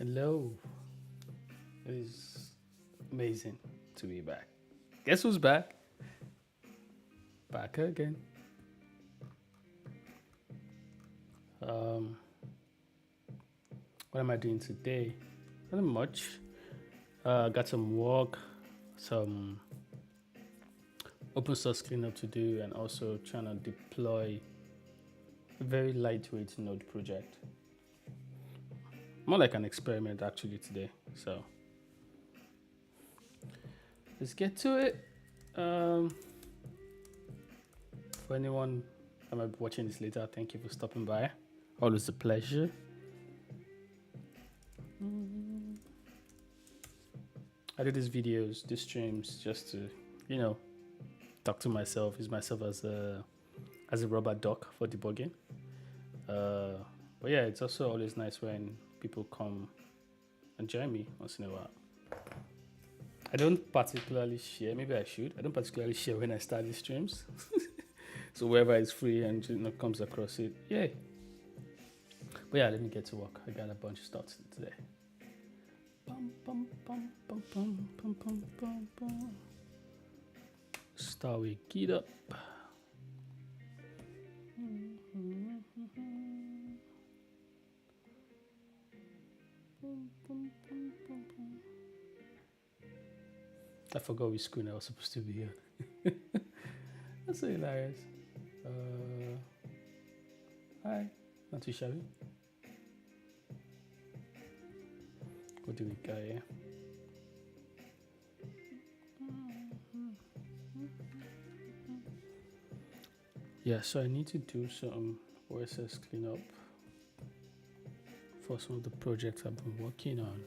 Hello. It is amazing to be back. Guess who's back? Back again. Um, what am I doing today? Not much. Got some work, some open source cleanup to do, and also trying to deploy a very lightweight node project. More like an experiment actually today. So let's get to it. For anyone that might be watching this later, thank you for stopping by. Always a pleasure. I do these videos, these streams, just to, talk to myself, use myself as a rubber duck for debugging. But yeah, it's also always nice when people come and join me once in a while. I don't particularly share, maybe I should. I don't particularly share when I start these streams. So whoever is free and comes across it, yay. But yeah, let me get to work. I got a bunch of stuff today. Start with Get Up. I forgot which screen I was supposed to be on. That's so hilarious. Hi, not too shabby. What do we got here? Yeah, so I need to do some OSS cleanup for some of the projects I've been working on.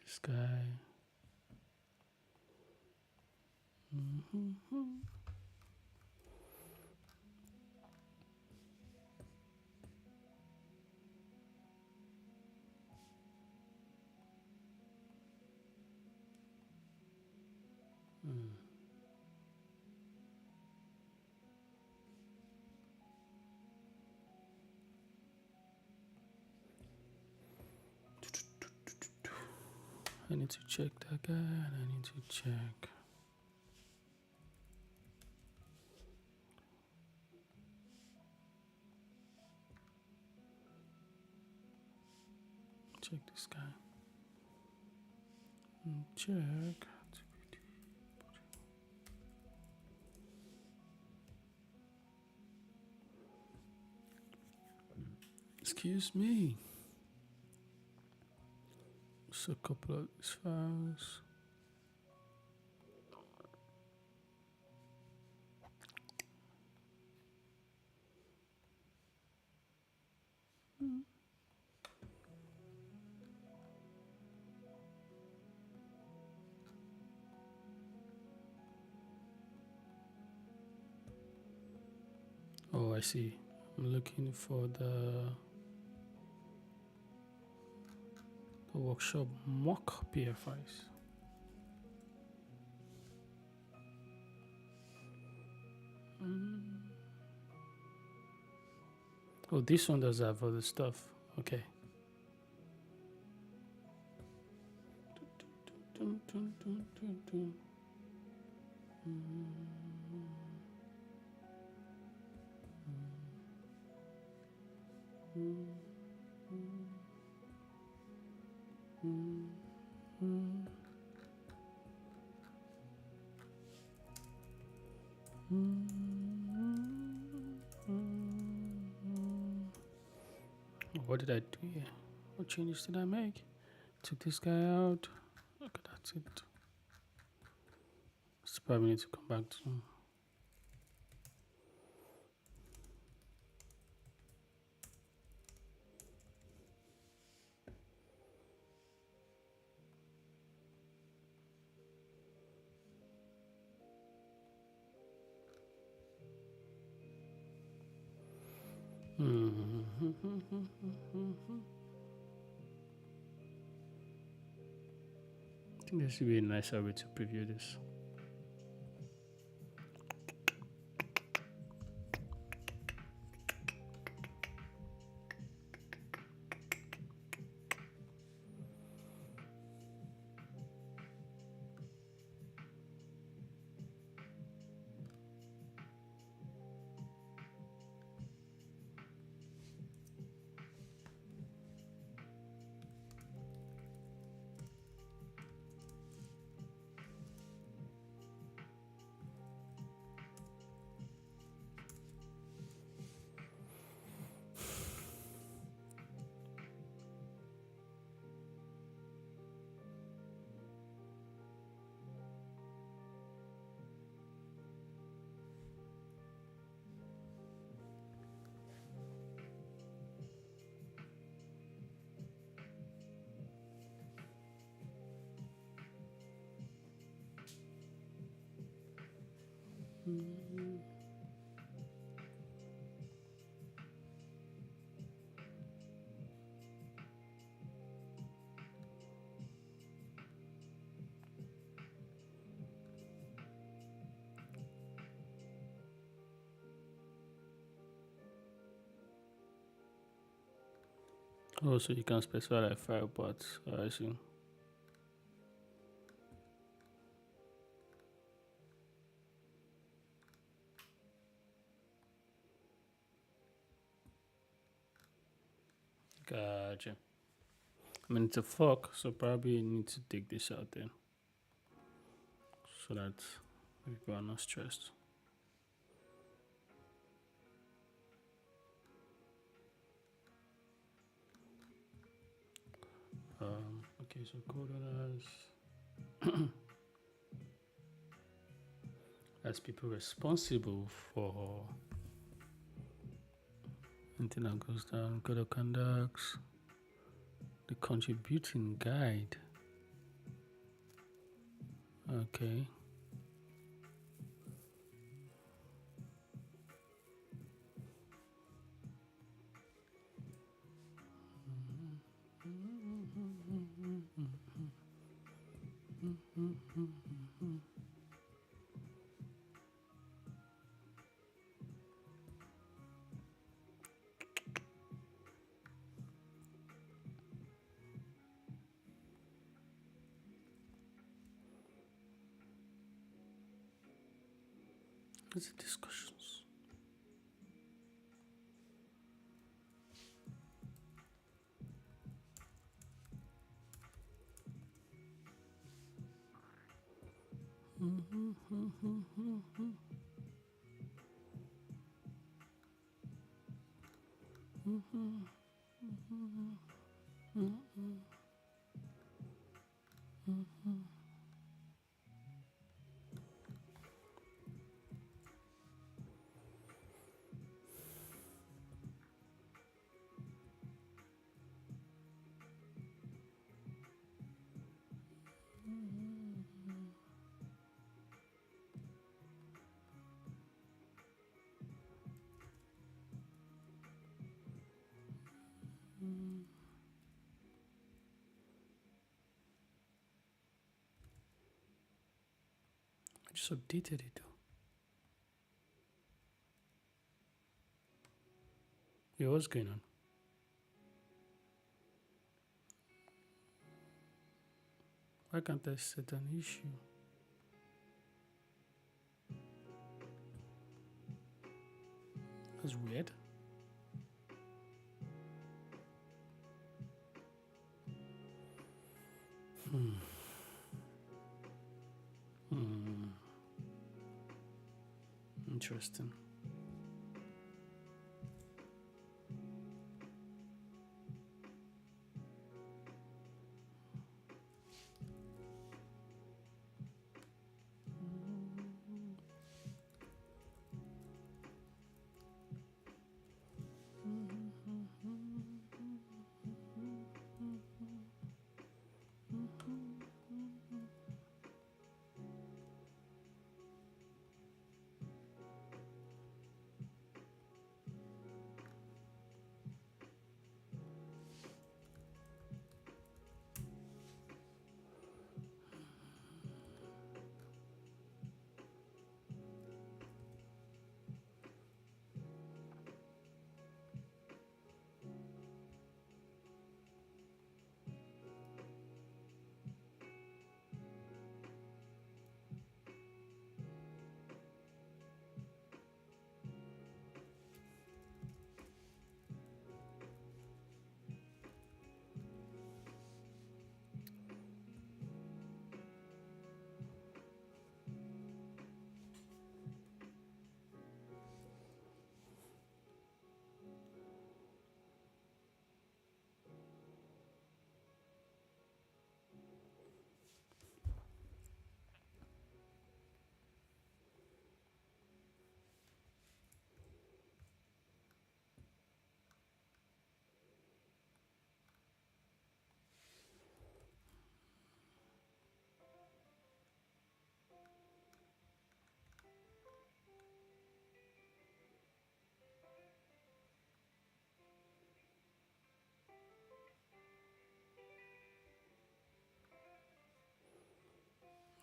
This guy. I need to check that guy, and I need to check. Check this guy. And check. Excuse me. Just a couple of these files. Oh, I see. I'm looking for the workshop mock PFIs. Oh, this one does have other stuff. Okay. What did I do here? What changes did I make? Took this guy out. Okay, that's it. So probably need to come back to. I think there should be a nicer way to preview this. Oh, so you can specify like 5 parts. I see. Gotcha. I mean, it's a fork, so probably you need to take this out then, so that people are not stressed. Okay, so code as people responsible for anything that goes down. Code of conducts, the contributing guide. Okay. What's the discussions? I just updated it though. Yeah, what's going on? Why can't I set an issue? That's weird. Interesting.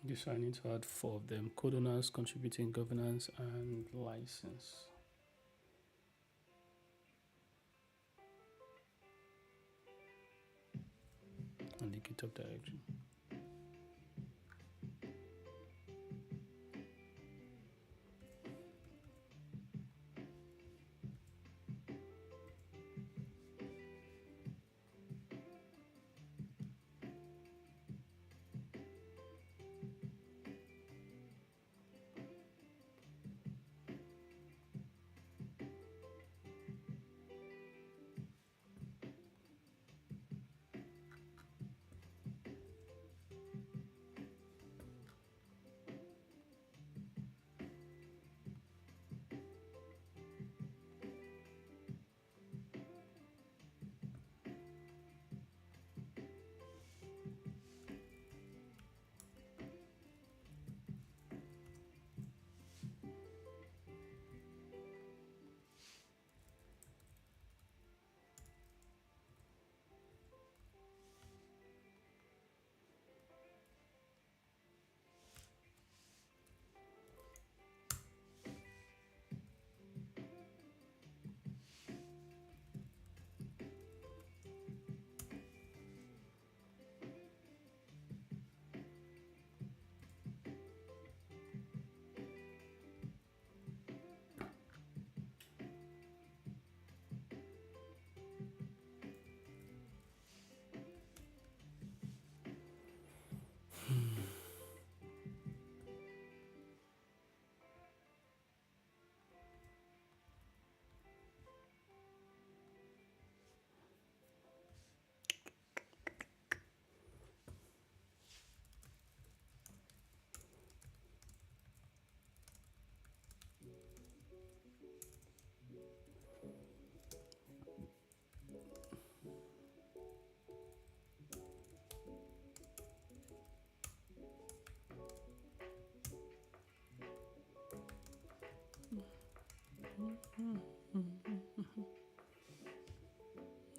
This I need to add 4 of them: code owners, contributing, governance, and license. And the GitHub directory.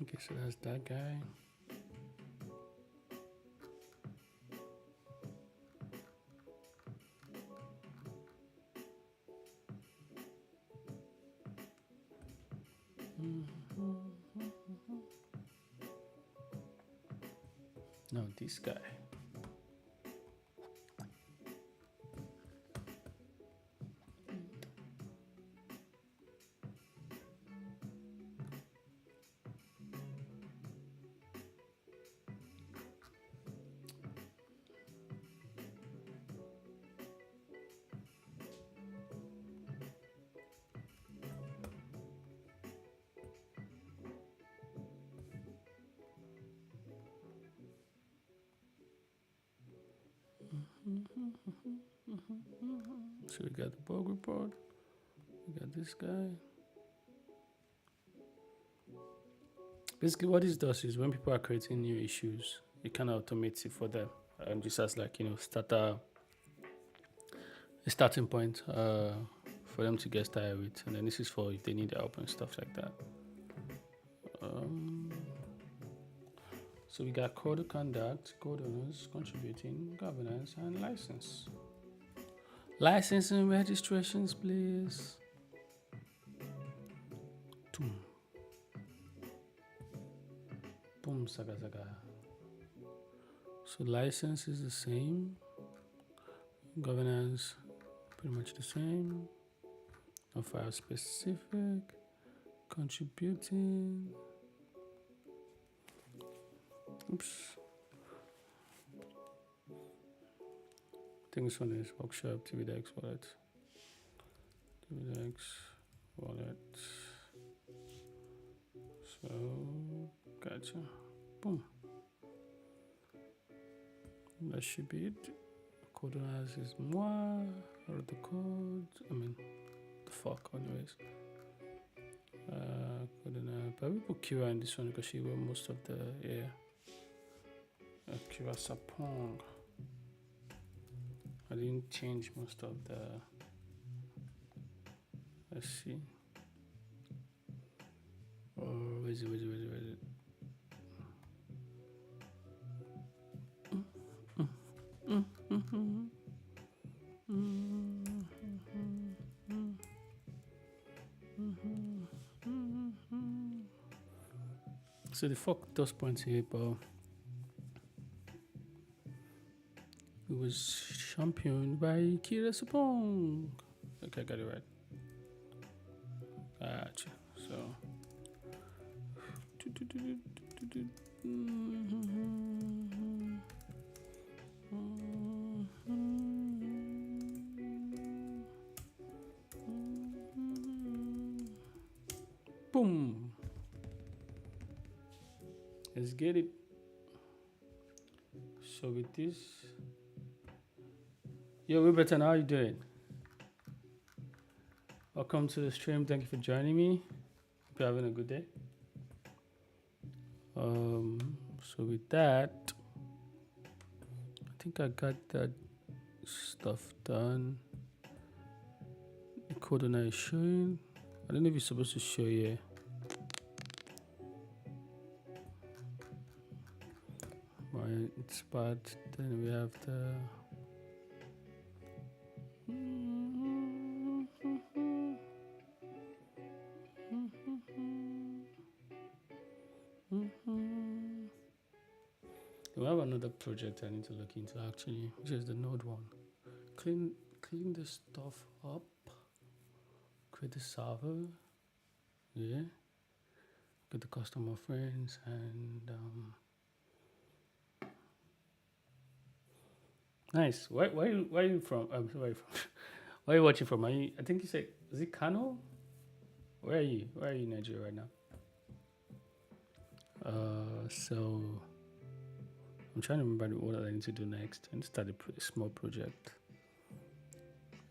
Okay, so that's that guy. No, this guy. So we got the bug report. We got this guy. Basically, what this does is when people are creating new issues, it kind of automates it for them, and just as like a starting point for them to get started with, and then this is for if they need help and stuff like that. So we got code of conduct, code owners, contributing, governance, and license. License and registrations, please. Boom, saga. So license is the same. Governance, pretty much the same. No file specific. Contributing. Oops. I think this one is workshop, TVDX wallet. TVDX wallet. So, gotcha. Boom. That should be it. Code owners is moi. Or the code. The fuck, anyways. Code owner. But we put Kira in this one because she wrote most of the, Kira Sapong. I didn't change most of the. Let's see. Oh, where is it? So the fork does point here, but it was championed by Kira Sapong. Okay, I got it right. Gotcha. So. Boom. Let's get it. So with this, yo, Wilberton, how are you doing? Welcome to the stream. Thank you for joining me. Hope you're having a good day. So with that, I think I got that stuff done. The code on is showing. I don't know if it's supposed to show here. It's bad. Then we have the we have another project I need to look into actually, which is the node one. Clean this stuff up. Create the server. Yeah. Get the customer friends and nice. Where are you from? I'm sorry. Where are you watching from? I think you said, is it Kano? Where are you? Where are you in Nigeria right now? So I'm trying to remember what I need to do next. I need to start a small project.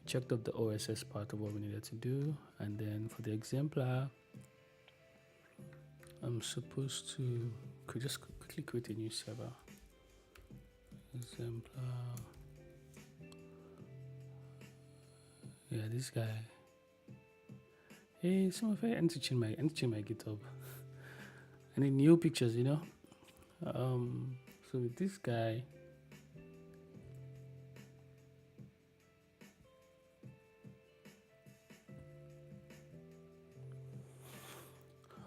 Checked up the OSS part of what we needed to do, and then for the exemplar, I'm supposed to just quickly create a new server. Exemplar. Yeah, this guy. Hey, some of it. I need to change my GitHub. I need new pictures, you know. So with this guy,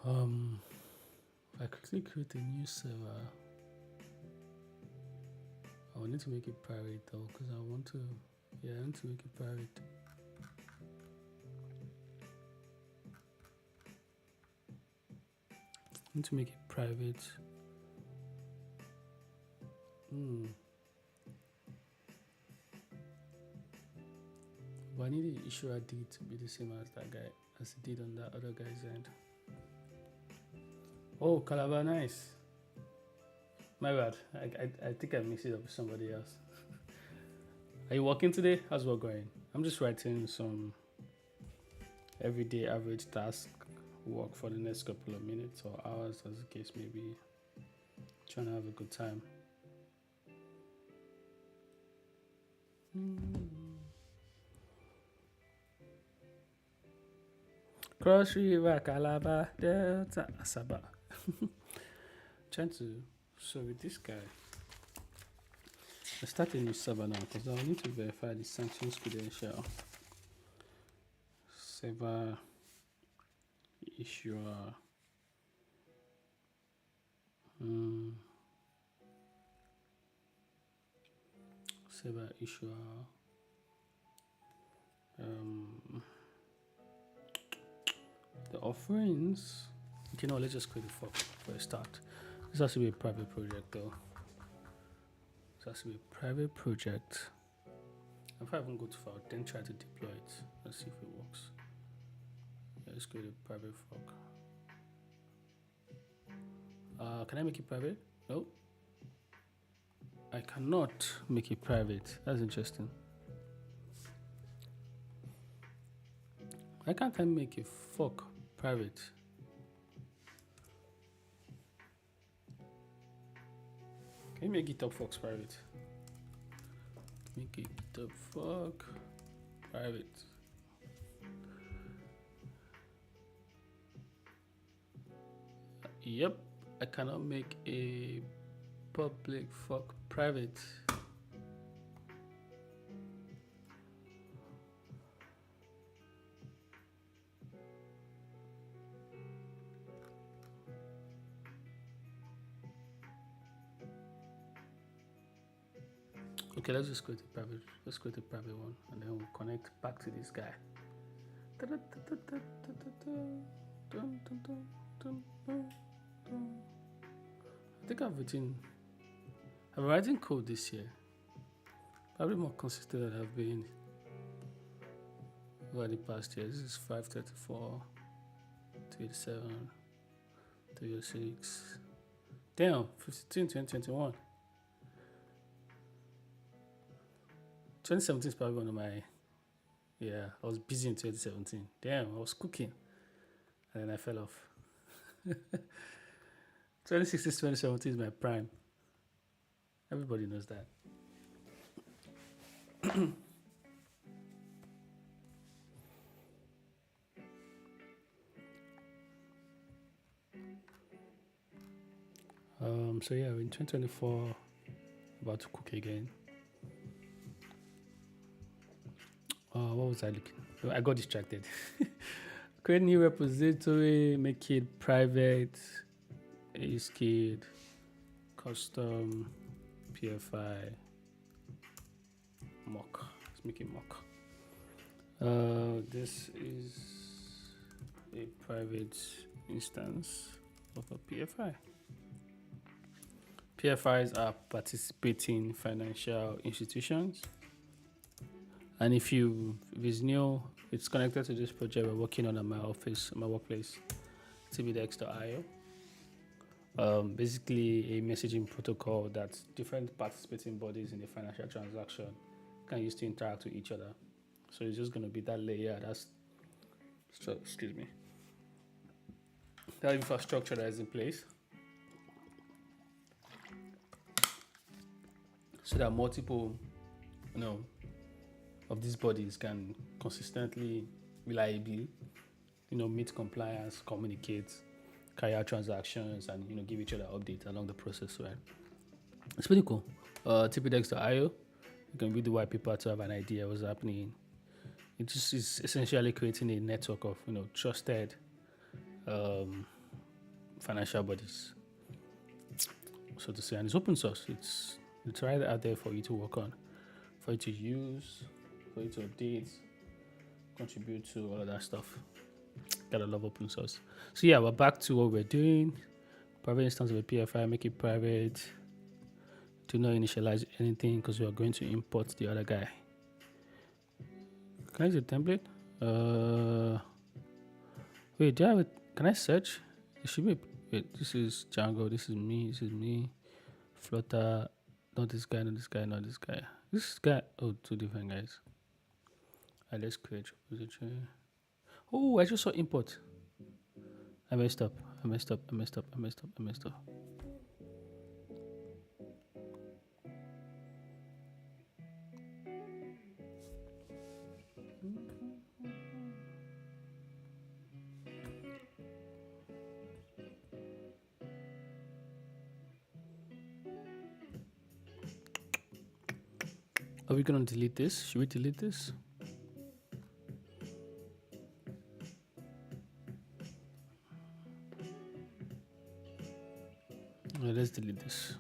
if I quickly create a new server, I will need to make it private though, because I want to. Yeah, I need to make it private. I need to make it private. But I need the issue ID to be the same as that guy, as it did on that other guy's end. Oh, Calabar, nice. My bad. I think I mixed it up with somebody else. Are you working today? How's work going? I'm just writing some everyday average task work for the next couple of minutes or hours, as the case may be. Trying to have a good time. Cross River, Calabar, Delta, Asaba. Trying to. So with this guy, I start a new server now because I need to verify the sanctions credential. Server issuer. Server issuer. The offerings. Okay, no, let's just create a fork for a start. This has to be a private project though. This has to be a private project. If I even go to file, then try to deploy it. Let's see if it works. Yeah, let's create a private fork. Can I make it private? No. I cannot make it private. That's interesting. Why can't I make a fork private? Can you make GitHub forks private? Make a GitHub fork private. Yep, I cannot make a public fork private. Okay, let's just create a private. Let's create a private one, and then we'll connect back to this guy. I think I've been writing code this year. Probably more consistent than I've been over the past year. This is 534, 287, 306. Damn, 15, 2021. 2017 is probably one of my. Yeah, I was busy in 2017. Damn, I was cooking. And then I fell off. 2016, 2017 is my prime. Everybody knows that. So yeah, we're in 2024, about to cook again. What was I looking? I got distracted. Create new repository, make it private, ASCID, custom, PFI, mock. Let's make it mock. This is a private instance of a PFI. PFIs are participating financial institutions. And if it's new, it's connected to this project we're working on at my office, my workplace, tbdex.io. Basically a messaging protocol that different participating bodies in the financial transaction can use to interact with each other. So it's just going to be that layer, that infrastructure that is in place, so that multiple, of these bodies can consistently, reliably, meet compliance, communicate, carry out transactions, and give each other updates along the process. Right? It's pretty cool. tpdex.io, you can read the white paper to have an idea what's happening. It just is essentially creating a network of trusted financial bodies, so to say, and it's open source. It's right out there for you to work on, for you to use, for you to update, contribute to all of that stuff. Gotta love open source. So yeah, we're back to what we're doing. Private instance of a PFI, make it private. Do not initialize anything because we are going to import the other guy. Can I use a template? Wait, do I have it? Can I search? It should be. Wait, this is Django. This is me. Flutter. Not this guy. Not this guy. Not this guy. This guy. Oh, two different guys. Alright, let's create repository. Oh, I just saw import. I messed up. Are we gonna delete this? Should we delete this? Let's delete this.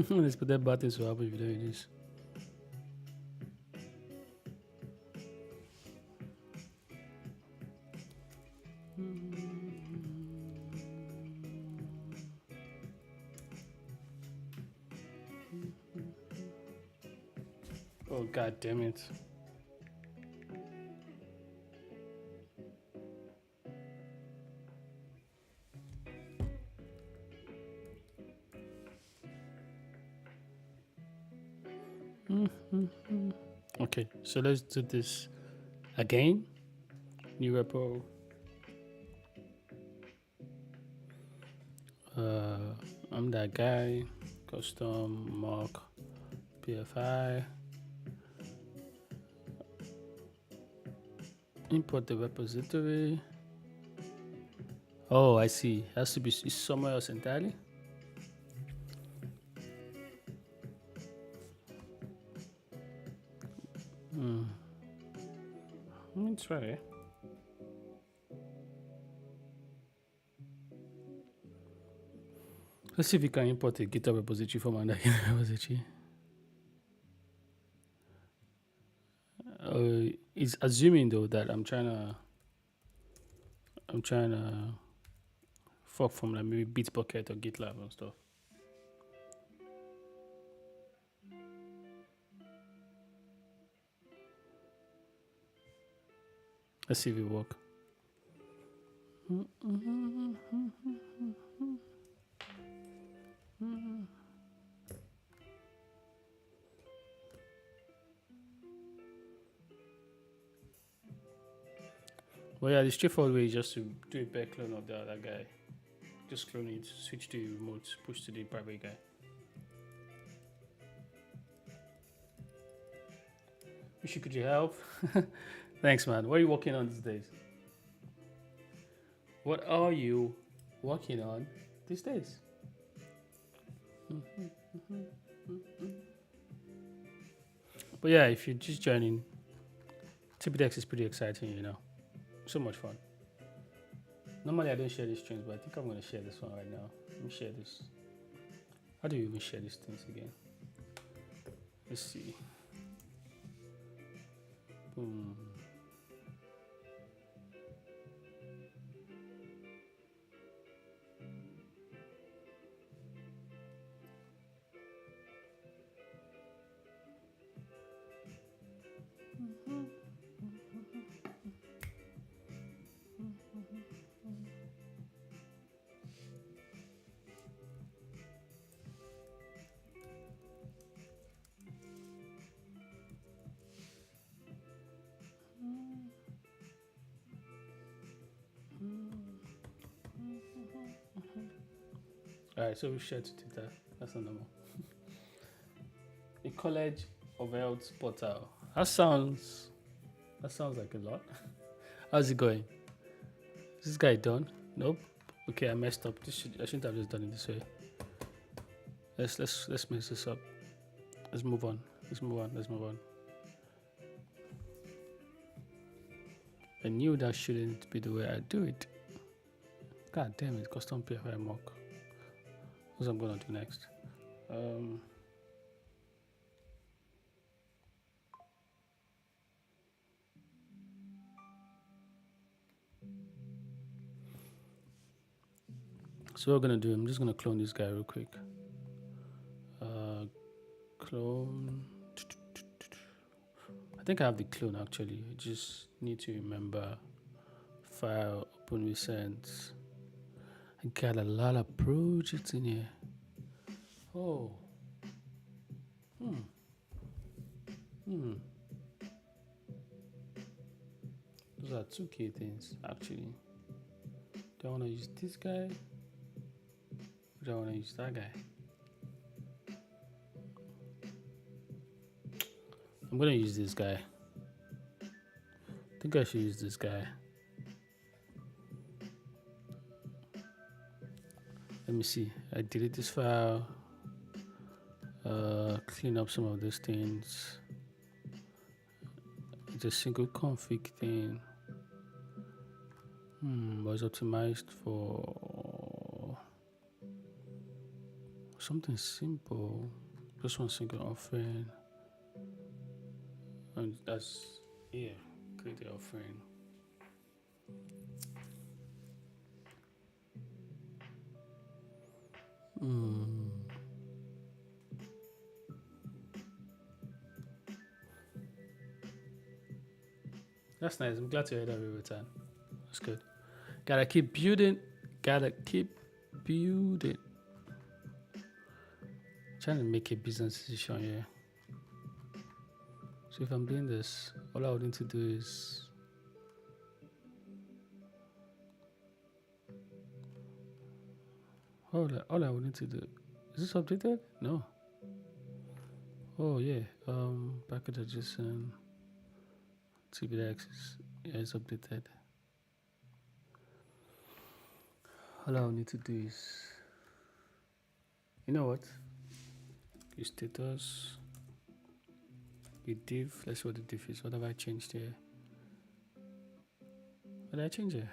Let's put that button so happy if you don't use this. Oh, god damn it. Okay, so let's do this again. New repo. I'm that guy. Custom mock PFI. Import the repository. Oh, I see. It has to be somewhere else entirely. Let me try. Let's see if we can import a GitHub repository from another repository. It's assuming though that I'm trying to fork from like maybe Bitbucket or GitLab and stuff. Let's see if it works. Well, yeah, the straightforward way is just to do a bare clone of the other guy. Just clone it, switch to remote, push to the private guy. Mishi, could you help? Thanks, man. What are you working on these days? What are you working on these days? But yeah, if you're just joining, TPDX is pretty exciting, you know. So much fun. Normally I don't share these streams, but I think I'm going to share this one right now. Let me share this. How do you even share these things again? Let's see. Boom. Alright, so we shared to Twitter. That's not normal. The College of Health portal. That sounds like a lot. How's it going? Is this guy done? Nope. Okay, I messed up. I shouldn't have just done it this way. Let's mess this up. Let's move on. I knew that shouldn't be the way I do it. God damn it, custom PFI mock. What I'm gonna do next. So what I'm gonna do, I'm just gonna clone this guy real quick. Clone. I think I have the clone actually. I just need to remember file, open recent. I got a lot of projects in here. Oh. Those are two key things actually. Do I want to use this guy? Or do I want to use that guy? I'm gonna use this guy. I think I should use this guy. Let me see. I delete this file. Clean up some of these things. It's a single config thing. But it's optimized for something simple. Just one single offering. And that's, yeah, create the offering. That's nice. I'm glad to hear that we return. That's good. Gotta keep building. Trying to make a business decision here. So if I'm doing this, all I would need to do is all I would need to do. Is this updated? No. Oh yeah. Package adjacent. TBX is updated. All I need to do is, you know what? Your status, your div. Let's see what the div is. What have I changed here? What did I change here?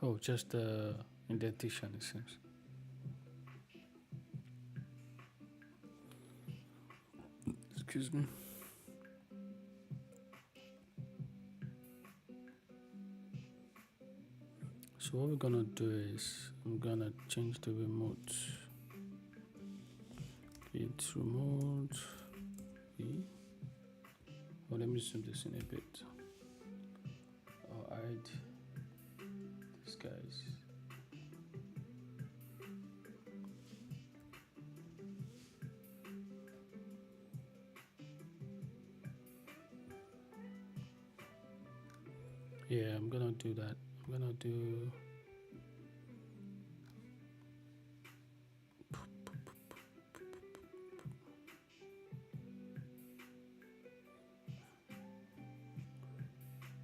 Oh, just the Indentation, it seems. Excuse me. So what we're gonna do is I'm gonna change the remote. It's remote. Oh, let me zoom this in a bit. I'll hide these guys. Yeah, I'm gonna do that. I'm gonna do.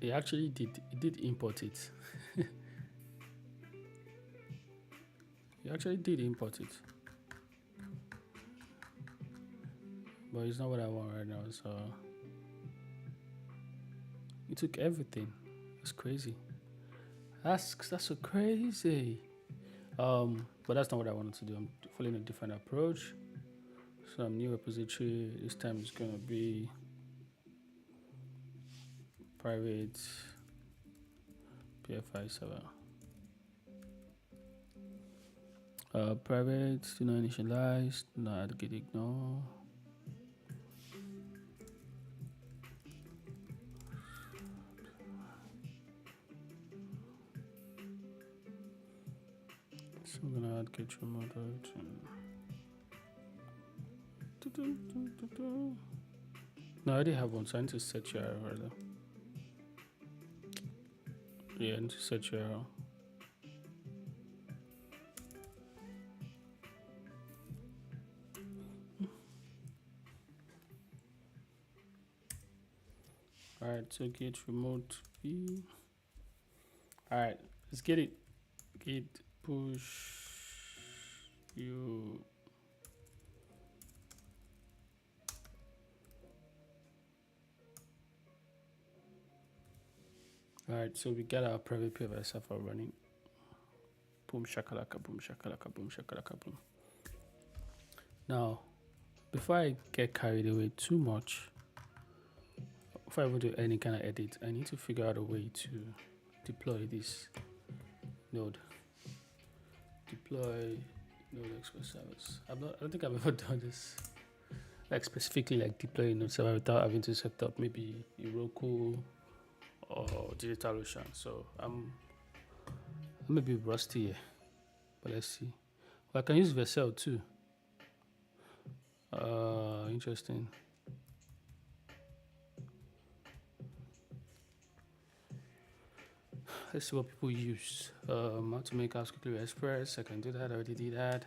It actually did import it. It actually did import it. But it's not what I want right now, so it took everything. That's crazy. That's so crazy. But that's not what I wanted to do. I'm following a different approach. Some new repository. This time it's gonna be private PFI server. Private, do not initialize, do not get ignore. So I'm gonna add get remote out. No, I already have one, so I need to set URL rather. Yeah, I need to set URL. Alright, so get remote v. Alright, let's get it. Git push you. Alright, so we got our private PFI server running. Boom shakalaka, boom shakalaka, boom shakalaka, boom. Now, before I get carried away too much, before I even do any kind of edit, I need to figure out a way to deploy this node. Deploy node express service. I don't think I've ever done this. Like specifically like deploying node server without having to set up maybe Heroku or DigitalOcean. So I'm a bit rusty here. But let's see. Well, I can use Vercel too. Interesting. Let's see what people use. How to make apps quickly with Express. I can do that. I already did that.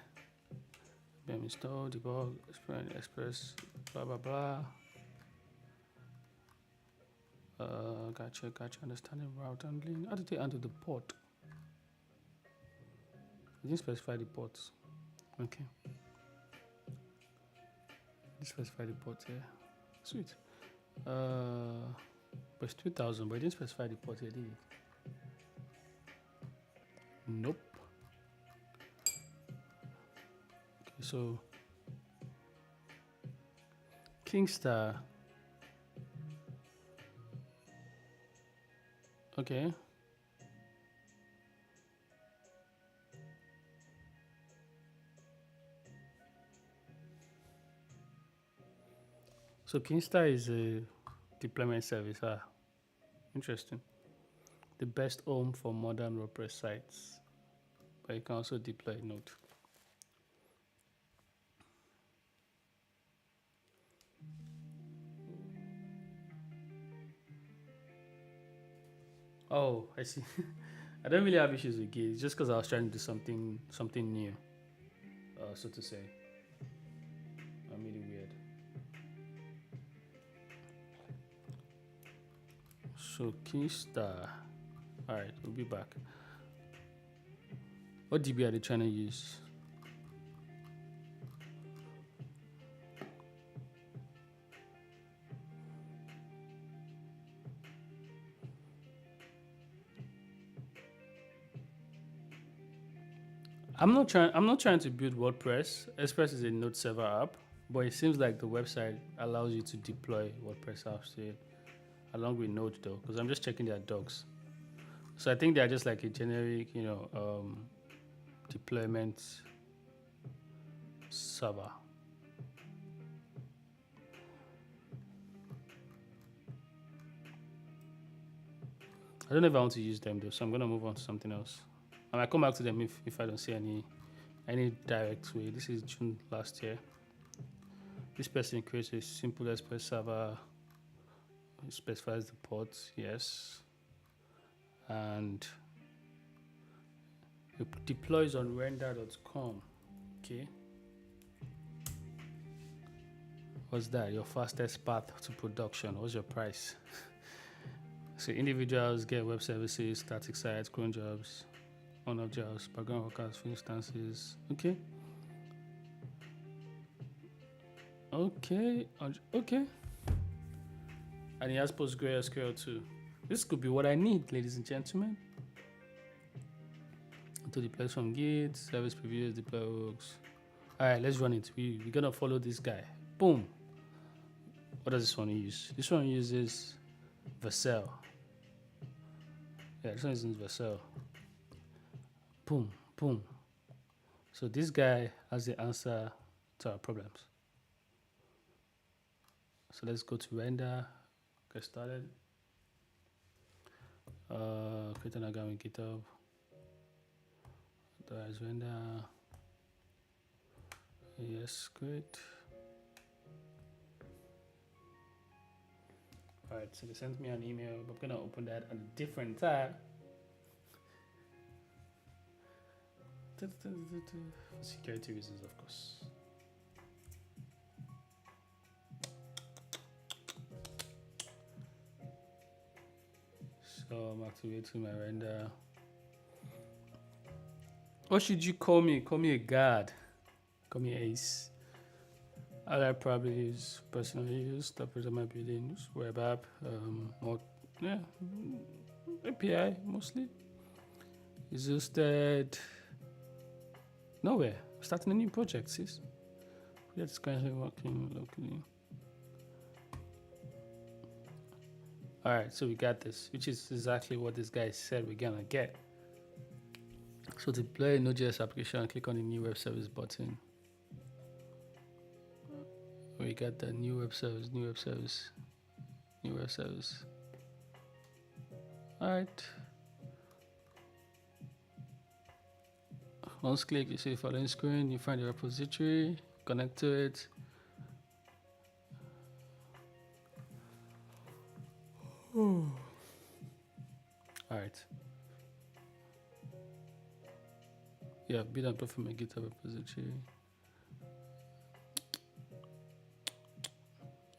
BM install, debug, Express, blah blah blah. Gotcha. Understanding route handling. How did they handle the port? I didn't specify the ports. Okay. Didn't specify the port here. Sweet. But it's 2000, but I didn't specify the port here, did it? Nope. Okay, so Kingstar. Okay. So Kingstar is a deployment service. Interesting. The best home for modern WordPress sites. But you can also deploy Node. Oh, I see. I don't really have issues with Git. It's just because I was trying to do something new, so to say. I'm really weird. So Kingstar. All right, we'll be back. What DB are they trying to use? I'm not trying to build WordPress. Express is a node server app, but it seems like the website allows you to deploy WordPress apps to it, along with Node though, because I'm just checking their docs. So I think they're just like a generic, deployment server. I don't know if I want to use them though, so I'm gonna move on to something else. I might come back to them if I don't see any direct way. This is June last year. This person creates a simple Express server. It specifies the port, yes, and it deploys on render.com. Okay. What's that? Your fastest path to production. What's your price? So individuals get web services, static sites, cron jobs, on-off jobs, background workers, for instances. Okay. Okay. And he has PostgreSQL too. This could be what I need, ladies and gentlemen. To deploy from Git, service previews, deploy hooks. All right, let's run it. We're gonna follow this guy. Boom. What does this one use? This one uses Vercel. Yeah, this one uses Vercel. Boom, boom. So this guy has the answer to our problems. So let's go to render, get started. Create an account with GitHub. Authorize render. Yes, great. All right, so they sent me an email. I'm gonna open that on a different tab. For security reasons, of course. So I'm activating my render. What should you call me? Call me a god. Call me Ace. I probably use personal use, stuff with my buildings, web app, API mostly. Is hosted nowhere. Starting a new project, sis. It's currently working locally. All right, so we got this, which is exactly what this guy said we're gonna get. So to deploy a Node.js application, click on the new web service button. We got the new web service. All right. Once click, you see the following screen. You find the repository, connect to it. All right. Yeah, build and perform a GitHub repository.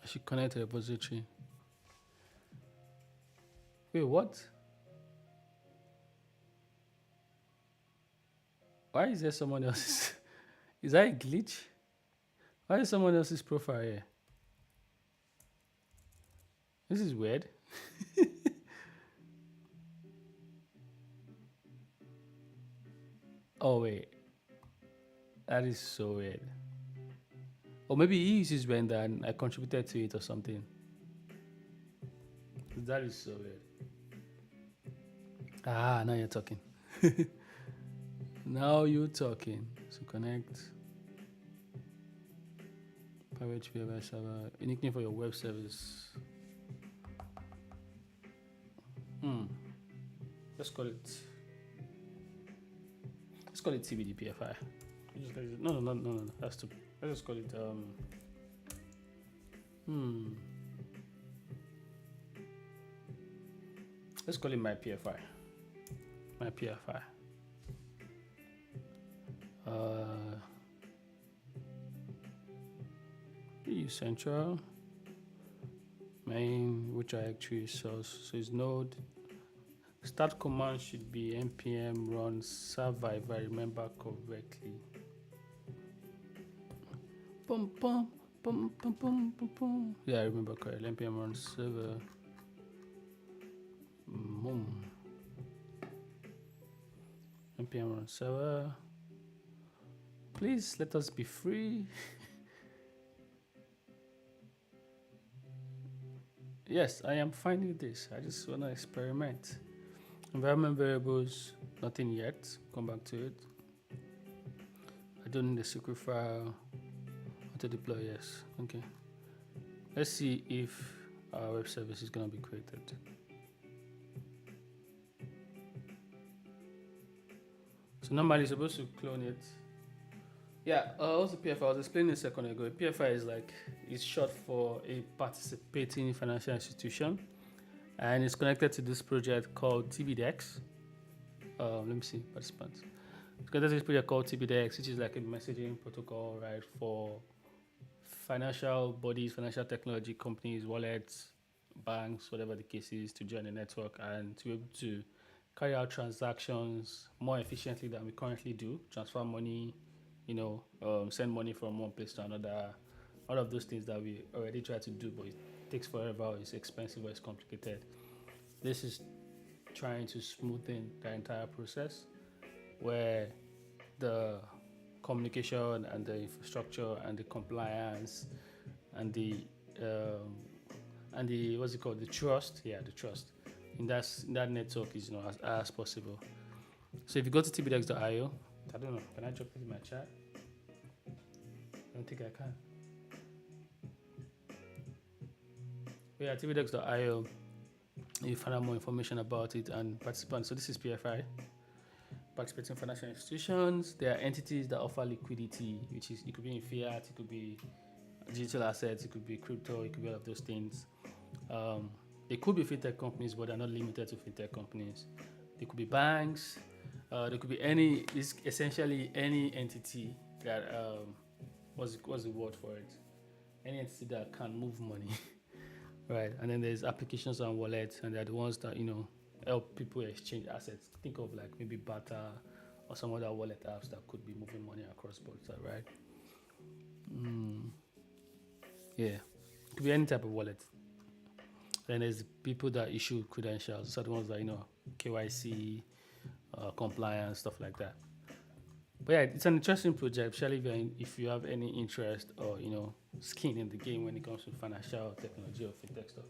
I should connect to the repository. Wait, what? Why is there someone else's? Is that a glitch? Why is someone else's profile here? This is weird. Oh wait, that is so weird. Or maybe he uses render and I contributed to it or something. That is so weird. Ah, now you're talking. Now you're talking. So connect. Private web server. Unique name for your web service. Let's call it TBDPFI. No. That's too. Let's just call it Let's call it my PFI. My PFI. EU central main, which I actually source. So it's node. Start command should be npm run server if I remember correctly. Yeah, I remember correctly. npm run server. npm run server. Please let us be free. Yes, I am fine with this. I just want to experiment. Environment variables, nothing yet. Come back to it. I don't need a secret file. To deploy, yes. Okay. Let's see if our web service is going to be created. So normally you're supposed to clone it. Yeah, what's the PFI? I was explaining a second ago. A PFI is it's short for a participating financial institution, and it's connected to this project called TBDX. Let me see, participants. It's connected to this project called TBDX, which is like a messaging protocol, right, for financial bodies, financial technology companies, wallets, banks, whatever the case is, to join the network and to be able to carry out transactions more efficiently than we currently do, transfer money, send money from one place to another, all of those things that we already try to do, but it takes forever, it's expensive, or it's complicated. This is trying to smoothen the entire process, where the communication and the infrastructure and the compliance and the what's it called, the trust, the trust in that network is as possible. So if you go to tbdex.io, I don't know, can I drop it in my chat? I don't think I can. But yeah, tbdex.io, you find out more information about it and participants. So this is PFI, participating financial institutions. There are entities that offer liquidity, which is, it could be in fiat, it could be digital assets, it could be crypto, it could be all of those things. They could be fintech companies, but they're not limited to fintech companies. They could be banks. There could be essentially any entity that what's the word for it? Any entity that can move money, right? And then there's applications and wallets, and they're the ones that help people exchange assets. Think of like maybe Barter or some other wallet apps that could be moving money across borders, right? Yeah, it could be any type of wallet. Then there's people that issue credentials, so the ones that KYC, compliance, stuff like that. But yeah, it's an interesting project, especially if you have any interest or skin in the game when it comes to financial technology or fintech stuff.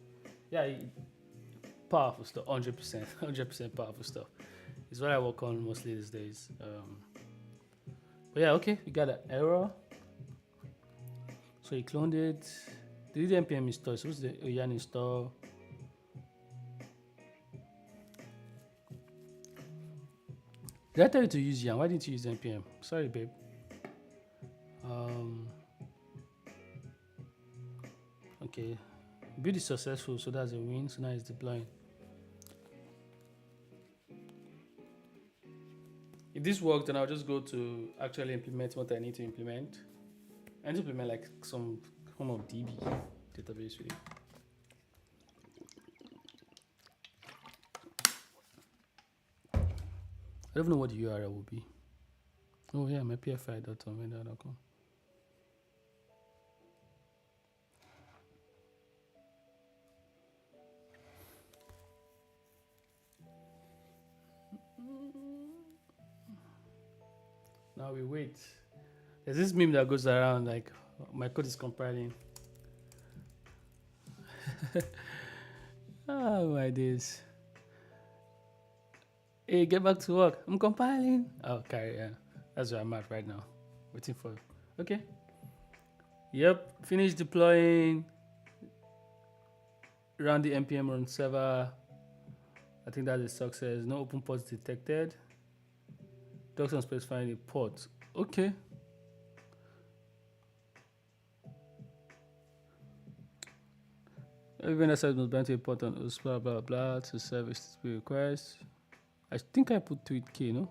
Yeah, powerful stuff, 100% powerful stuff. It's what I work on mostly these days. But yeah, okay, you got an error. So you cloned it. Did the npm install? So what's the yarn install? Did I tell you to use yarn? Why didn't you use npm? Sorry, babe. Okay, build is successful, so that's a win. So now it's deploying. If this works, then I'll just go to actually implement what I need to implement. I need to implement like some form of DB database really. I don't know what the URL will be. Oh yeah, my pfi.com. Now we wait. There's this meme that goes around like my code is compiling. Oh my days. Hey, get back to work. I'm compiling. Oh, okay, yeah. That's where I'm at right now. Waiting for it. Okay. Yep. Finish deploying. Run the npm run server. I think that's a success. No open ports detected. Docs on specifying a port. Okay. Every vendor site must bind to a port on OSS, blah blah blah to service request. I think I put 2K, no?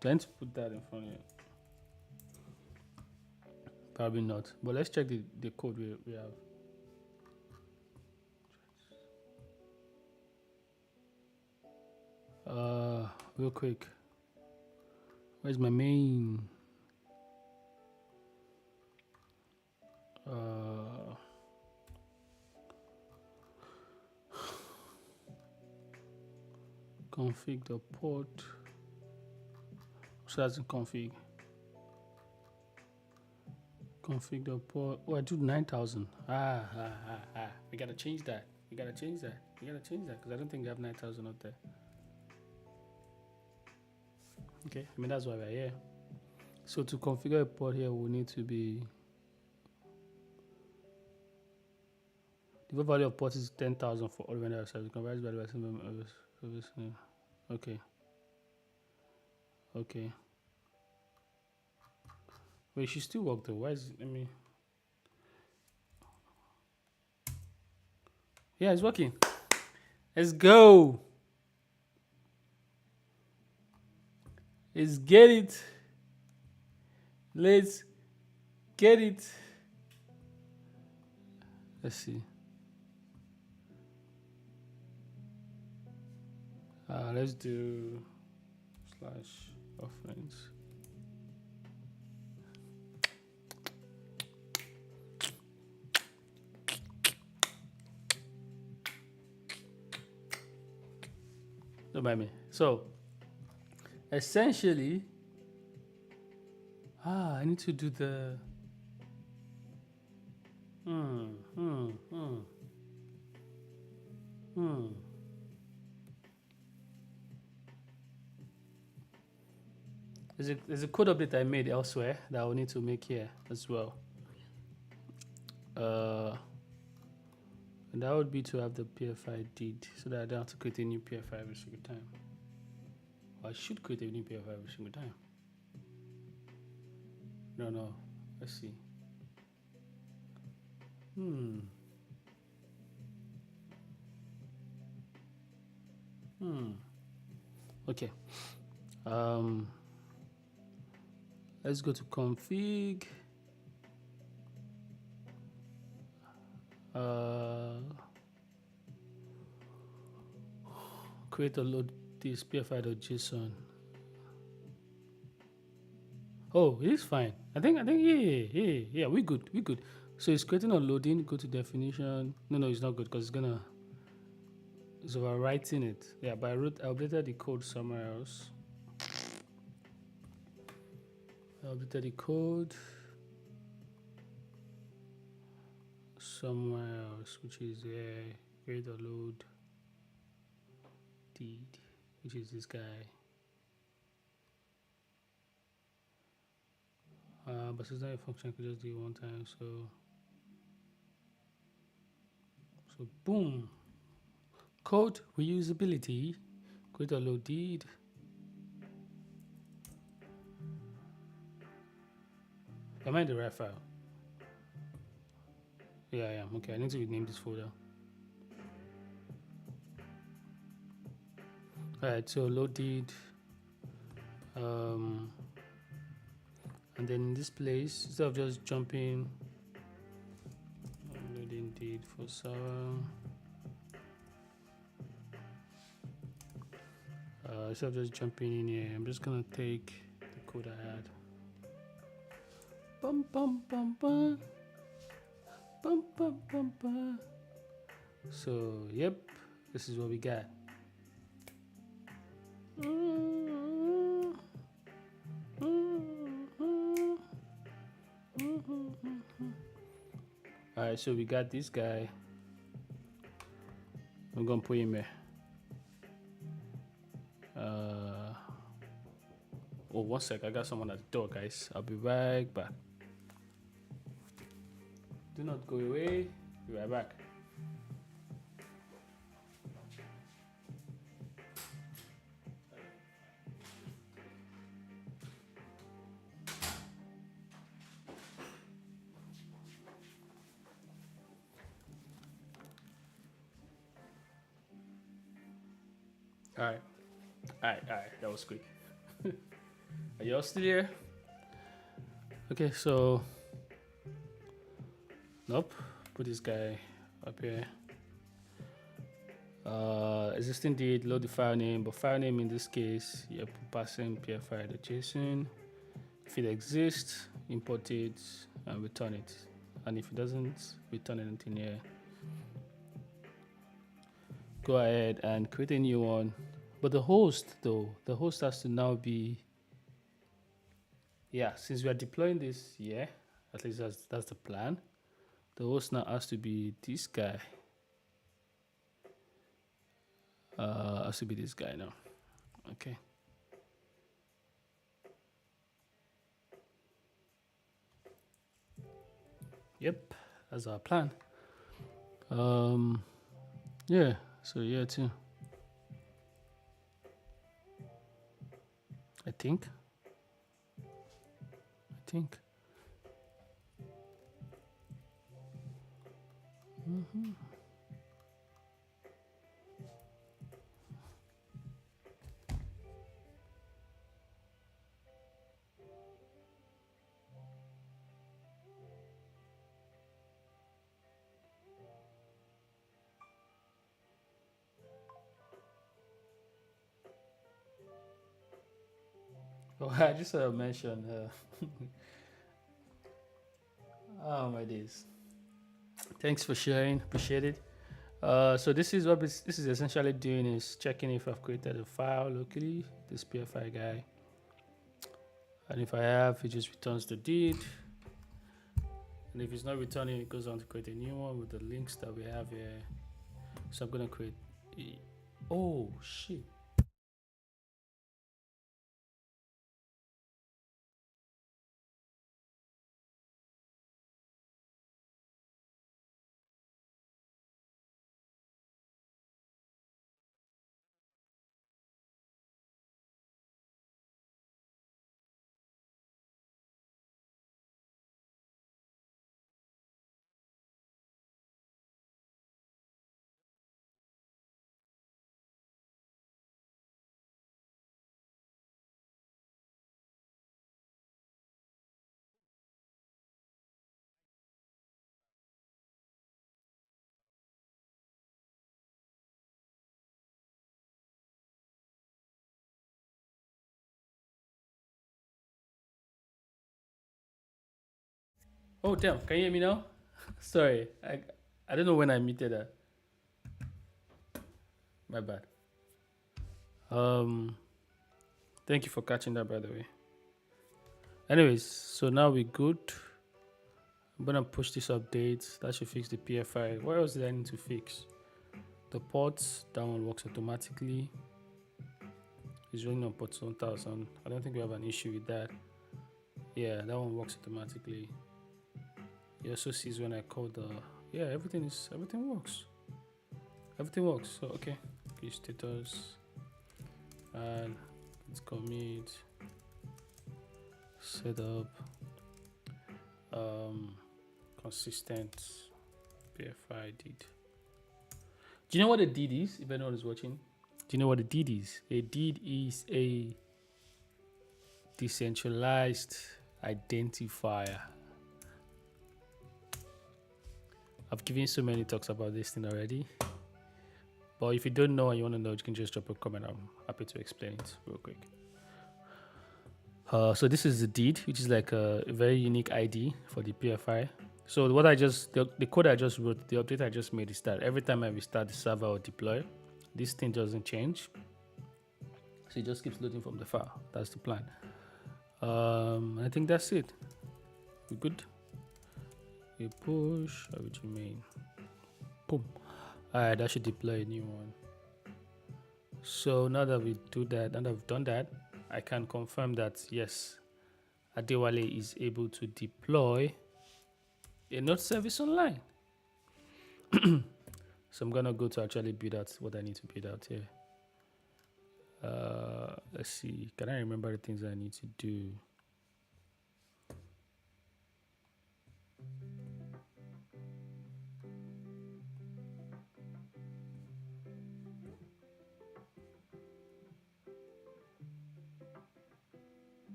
Trying to put that in front of you. Probably not. But let's check the code we have. Real quick. Where's my main? Config the port. So that's in config. Config the port. Oh, I do 9,000. We gotta change that. We gotta change that because I don't think we have 9,000 out there. Okay, I mean that's why we're here. So to configure a port here, we need to be the value of port is 10,000 for all vendor service. Converts by the service. Okay. Okay. Wait, she still work though. Why is it? Yeah, it's working. Let's go. Let's get it. Let's get it. Let's see. Let's do /offerings. Don't mind me. So essentially, I need to do the There's a code update I made elsewhere that I will need to make here as well. And that would be to have the PFI deed so that I don't have to create a new PFI every single time. Or I should create a new PFI every single time. No. Let's see. Okay. Let's go to config. Create a load this PFI.json. Oh, it is fine. I think yeah, we good. So it's creating a loading, go to definition. No, it's not good because it's overwriting it. Yeah, but I updated the code somewhere else. I updated the code somewhere else, which is create a load deed, which is this guy. But since that function, I could just do it one time. So boom, code reusability, create a load deed. Am I in the right file? Yeah, I am. Okay, I need to rename this folder. Alright, so load deed. And then in this place, instead of just jumping, loading deed for server. Instead of just jumping in here, I'm just gonna take the code I had. Bum bum bum bum. Bum bum bum bum. So yep, this is what we got. Alright, so we got this guy. I'm gonna put him there. Oh, one sec, I got someone at the door, guys. I'll be right back. Do not go away. Be right back. All right. That was quick. Are y'all still here? Okay, so nope. Put this guy up here. Existing deed, load the file name, but file name in this case, you're passing PFI.json. If it exists, import it and return it. And if it doesn't return anything here, go ahead and create a new one. But the host though, the host has to now be, yeah, since we are deploying this, At least that's the plan. The host now has to be this guy. Has to be this guy now. Okay. Yep, that's our plan. Yeah. So yeah, too. I think. Oh, I just mentioned. Oh my days. Thanks for sharing. Appreciate it. So this is what this is essentially doing is checking if I've created a file locally, this PFI guy, and if I have, it just returns the deed. And if it's not returning, it goes on to create a new one with the links that we have here. So I'm gonna create. Oh shit. Oh damn! Can you hear me now? Sorry, I don't know when I muted that. My bad. Thank you for catching that, by the way. Anyways, so now we're good. I'm gonna push this update. That should fix the PFI. What else did I need to fix? The ports, that one works automatically. It's running on port 1000. I don't think we have an issue with that. Yeah, that one works automatically. It also sees when I call the everything works. Everything works. So okay. Status and let's commit setup consistent PFI deed. Do you know what a deed is? If anyone is watching, do you know what a deed is? A deed is a decentralized identifier. I've given so many talks about this thing already. But if you don't know and you want to know, you can just drop a comment. I'm happy to explain it real quick. So this is the deed, which is like a very unique ID for the PFI. So what the code I just wrote, the update I just made is that every time I restart the server or deploy, this thing doesn't change. So it just keeps loading from the file. That's the plan. I think that's it. We good? We push. How would you mean? Boom. Alright, that should deploy a new one. So now that we do that, now that we've done that, I can confirm that yes, Adewale is able to deploy a node service online. So I'm gonna go to actually build out what I need to build out here. Let's see, can I remember the things I need to do?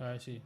I see.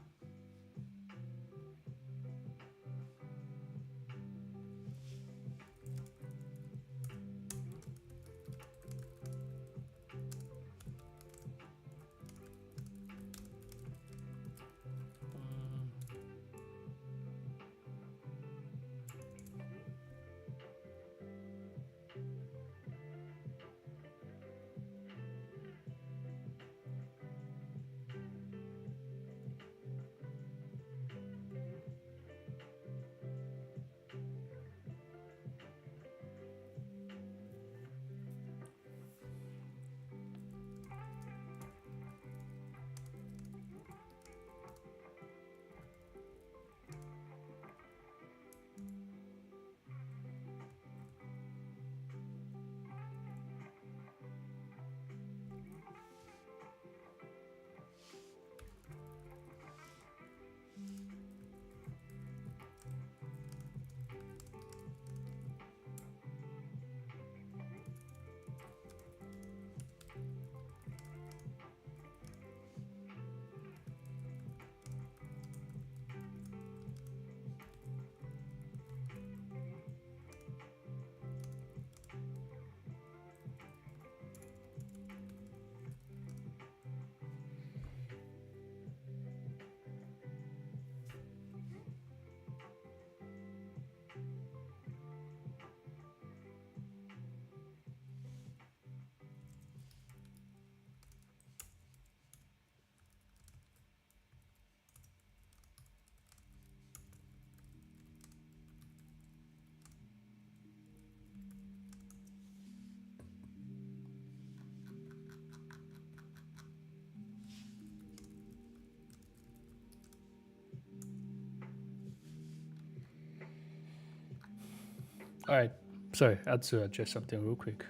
All right. Sorry, I had to address something real quick.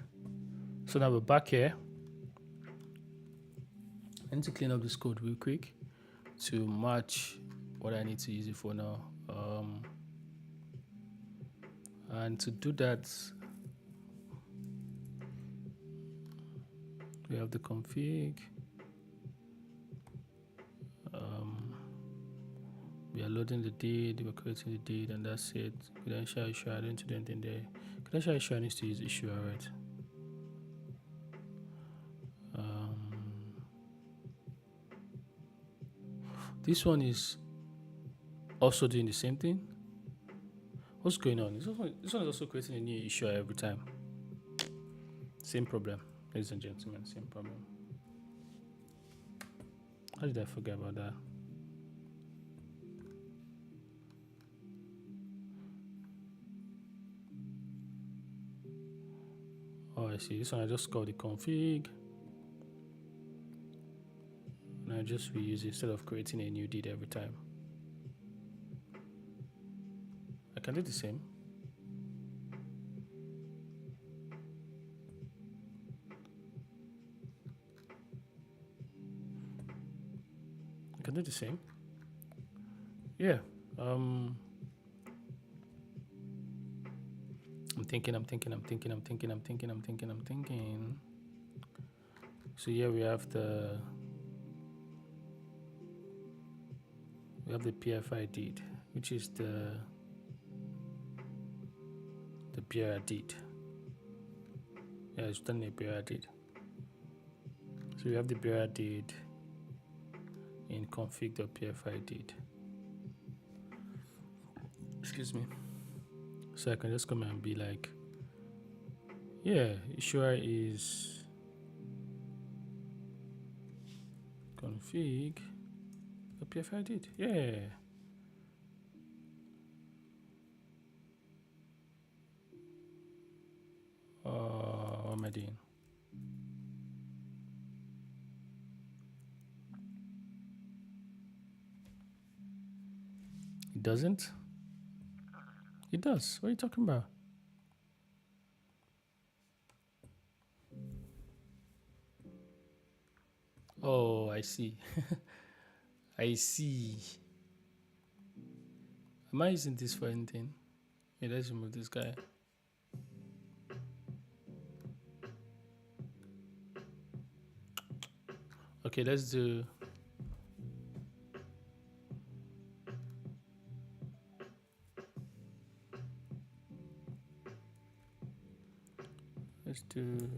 So now we're back here. I need to clean up this code real quick to match what I need to use it for now. And to do that, we have the config. We are loading the deed, we're creating the deed, and that's it. Credential issue, I don't do anything there. Credential issue, I need to use issue, alright. This one is also doing the same thing. What's going on? This one is also creating a new issue every time. Same problem, ladies and gentlemen, same problem. How did I forget about that? Oh, I see. This one I just call the config. And I just reuse it instead of creating a new deed every time. I can do the same. I can do the same. Yeah. I'm thinking. So here we have the PFI deed, which is the bearer deed. Yeah, it's done a bearer deed. So we have the bearer deed in config.pfi deed. Excuse me. So I can just come and be like, yeah, issuer is config the PFI deed. Yeah. What am I doing? It doesn't? It does. What are you talking about? Oh, I see. I see. Am I using this for anything? Yeah, let's remove this guy. Okay, let's do. Let's do.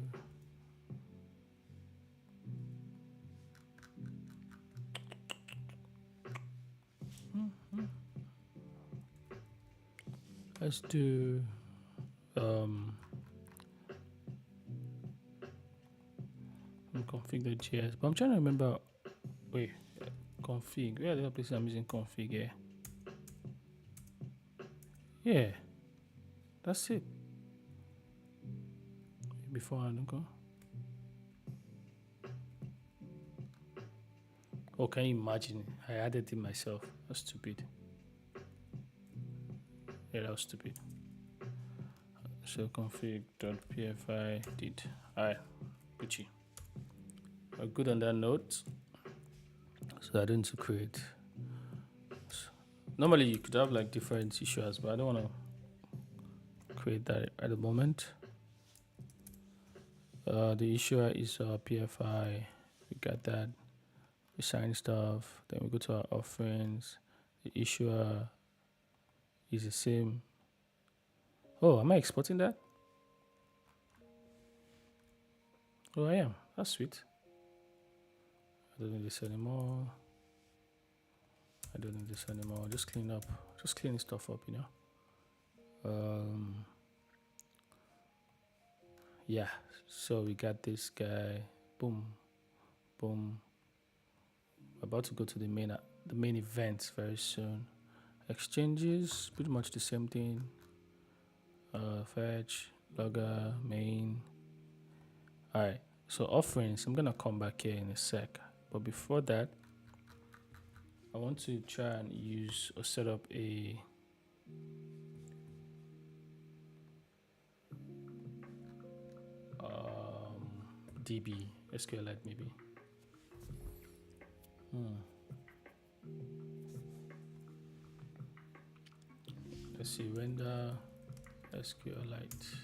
Let's do. Config.js, but I'm trying to remember. Wait, config. Where are the other places I'm using config here? Yeah, that's it. Before I don't go. Oh, can you imagine? I added it myself. That's stupid. Yeah, that was stupid. So config.pfi did. Alright, Gucci. We're good on that note. So I didn't create. Normally you could have like different issues, but I don't want to create that at the moment. The issuer is PFI. We got that. We sign stuff. Then we go to our offerings. The issuer is the same. Oh, am I exporting that? Oh, I am. That's sweet. I don't need this anymore. Just clean up. Just cleaning stuff up, you know. Yeah. So we got this guy. Boom, boom. About to go to the main events very soon. Exchanges, pretty much the same thing. Fetch, logger, main. Alright, so offerings, I'm gonna come back here in a sec. But before that, I want to try and use or set up a DB SQLite maybe. Let's see, render SQLite.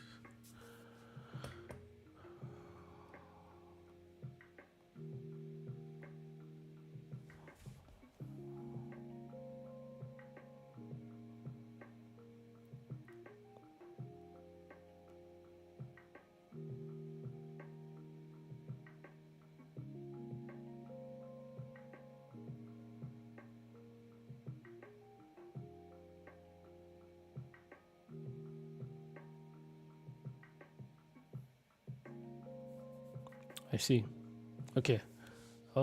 I see. Okay. I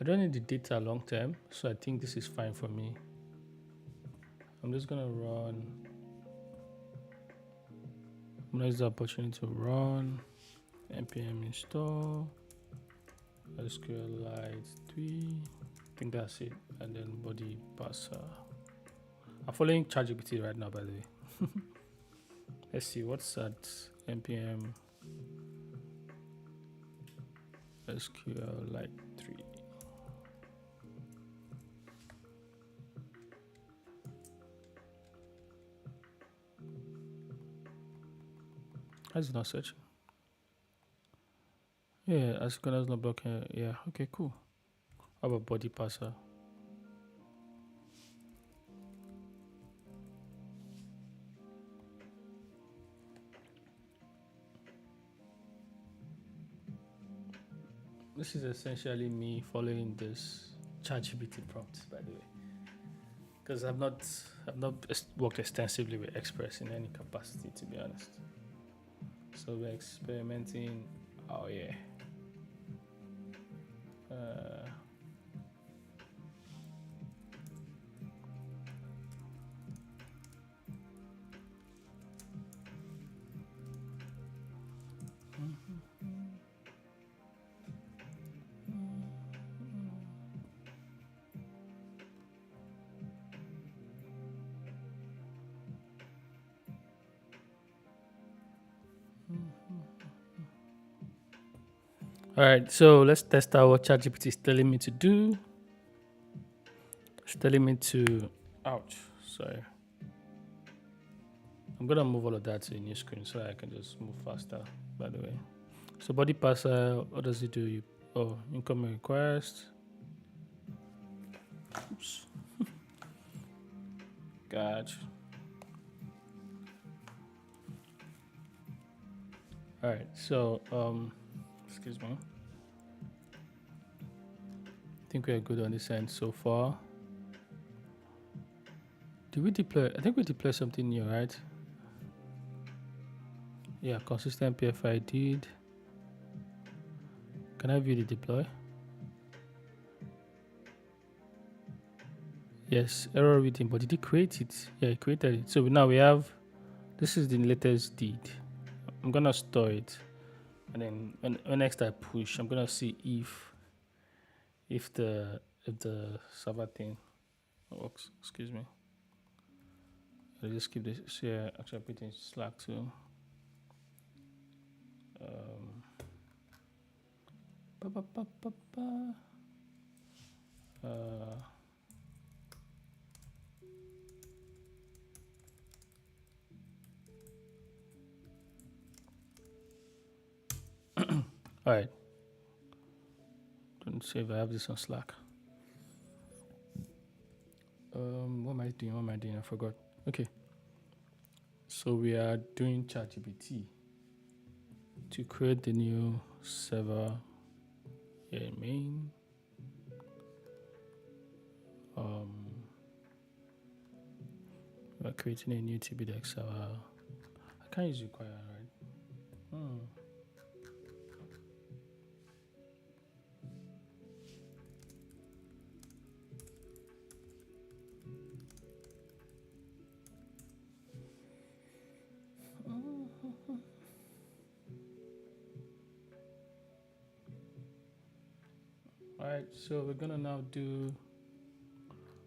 don't need the data long term, so I think this is fine for me. I'm just gonna run. I'm gonna use the opportunity to run npm install SQLite 3. I think that's it, and then body parser. I'm following ChatGPT right now, by the way. Let's see what's at npm SQLite 3. Why is it not searching? Yeah, asynchronous not blocking. Yeah, okay, cool. How about body parser? This is essentially me following this ChatGPT prompt, by the way, because I've not worked extensively with Express in any capacity, to be honest. So we're experimenting. Oh yeah. All right, so let's test out what ChatGPT is telling me to do. It's telling me to, ouch, sorry. I'm gonna move all of that to a new screen so I can just move faster, by the way. So body parser, what does it do? Incoming request. Oops. Gotcha. All right, so excuse me. I think we are good on this end so far. Did we deploy? I think we deployed something new, right? Yeah, consistent PFI did. Can I view the deploy? Yes, error reading, but did he create it? Yeah, he created it. So now we have, this is the latest deed. I'm gonna store it. And then when next I push, I'm gonna see if the server thing works. Excuse me. I'll just keep this here. Actually, put it in Slack too. All right. Don't see if I have this on Slack. What am I doing? I forgot. Okay. So we are doing ChatGPT to create the new server here in main. We're creating a new TBDX server. I can't use require, right? All right, so we're gonna now do.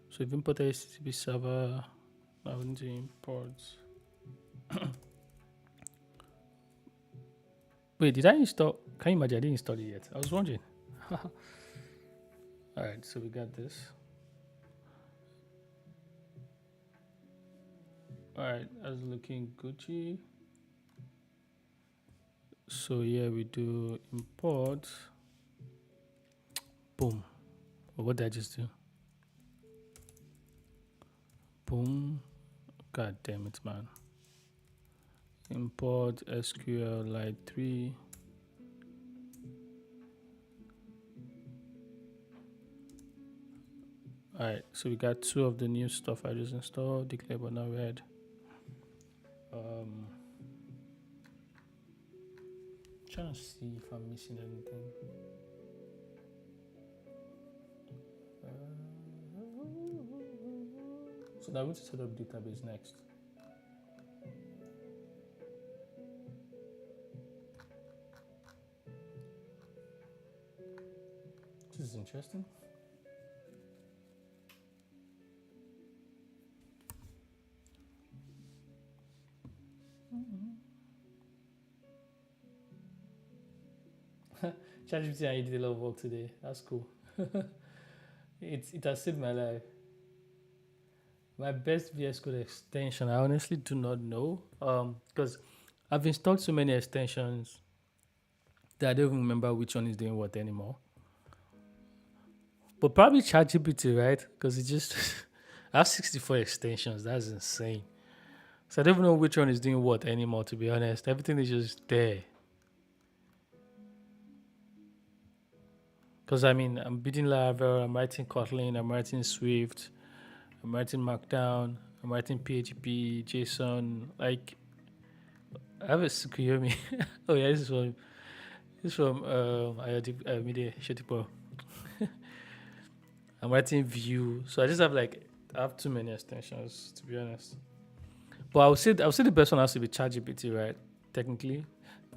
So we've imported HTTP server. Now we need to import Wait, did I install? Can you imagine? I didn't install it yet. I was wondering. All right, so we got this. All right, that's looking Gucci. So yeah, we do import. Boom. What did I just do? Boom. God damn it, man. Import SQLite 3. Alright, so we got 2 of the new stuff I just installed, declare but not read. Trying to see if I'm missing anything. So now I'm going to set up database next. This is interesting. ChatGPT, I did a lot of work today. That's cool. It has saved my life. My best VS Code extension, I honestly do not know. Because I've installed so many extensions that I don't even remember which one is doing what anymore. But probably ChatGPT, right? Because it just I have 64 extensions. That's insane. So I don't even know which one is doing what anymore, to be honest. Everything is just there. Because I mean, I'm building Laravel, I'm writing Kotlin, I'm writing Swift, I'm writing Markdown, I'm writing PHP, JSON. Like, I have a Sukuyomi. Oh yeah, this is from Ayodip Shetipo. I'm writing Vue, so I just have I have too many extensions, to be honest. But I would say the best one has to be ChatGPT, right? Technically,